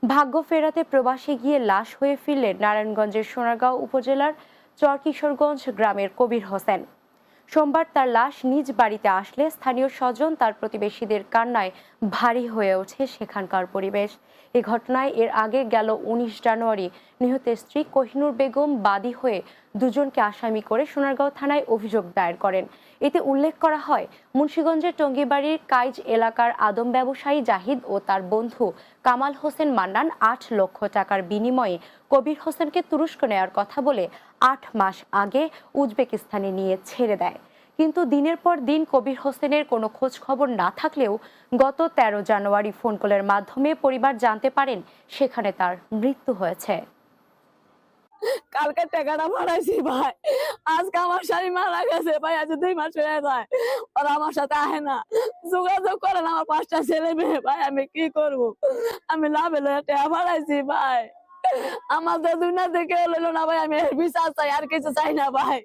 ভাগ্য ফেরাতে প্রবাসে গিয়ে লাশ হয়ে ফিরলেন নারায়ণগঞ্জের সোনারগাঁও উপজেলার চরকিশোরগঞ্জ গ্রামের কবির হোসেন। সোমবার তার লাশ নিজ বাড়িতে আসলে স্থানীয় স্বজন তার প্রতিবেশীদের কান্নায় ভারী হয়ে ওঠে সেখানকার পরিবেশ। এ ঘটনায় এর আগে গেল ১৯ জানুয়ারি নিহতের স্ত্রী কোহিনুর বেগম বাদী হয়ে দুজনকে আসামি করে সোনারগাঁও থানায় অভিযোগ দায়ের করেন। এতে উল্লেখ করা হয়, মুন্সিগঞ্জের টঙ্গীবাড়ির কাইজ এলাকার আদম ব্যবসায়ী জাহিদ ও তার বন্ধু কামাল হোসেন মান্নান ৮ লক্ষ টাকার বিনিময়ে কবির হোসেনকে তুরস্ক নেয়ার কথা বলে ৮ মাস আগে উজবেকিস্তানে নিয়ে ছেড়ে দেয়। কিন্তু দিনের পর দিন কবির হোসেনের কোনো খোঁজ খবর না থাকলেও গত ১৩ জানুয়ারি ফোন কলের মাধ্যমে পরিবার জানতে পারেন সেখানে তার মৃত্যু হয়েছে। কালকে টাকাটা পাঠাইছি ভাই, আজকে আমার স্বামী মারা গেছে ভাই, আজ 2 মাস হয়ে যায়, ওরা আমার সাথে আহে না, যোগাযোগ করে না। আমার 5টা ছেলে মেয়ে ভাই, আমি কি করব? আমি লাভে লয়ে টাকা পাঠাইছি ভাই, আমাদের দুনিয়া থেকে হলো না ভাই, আমি এর বিচার চাই, আর কিছু চাই না ভাই।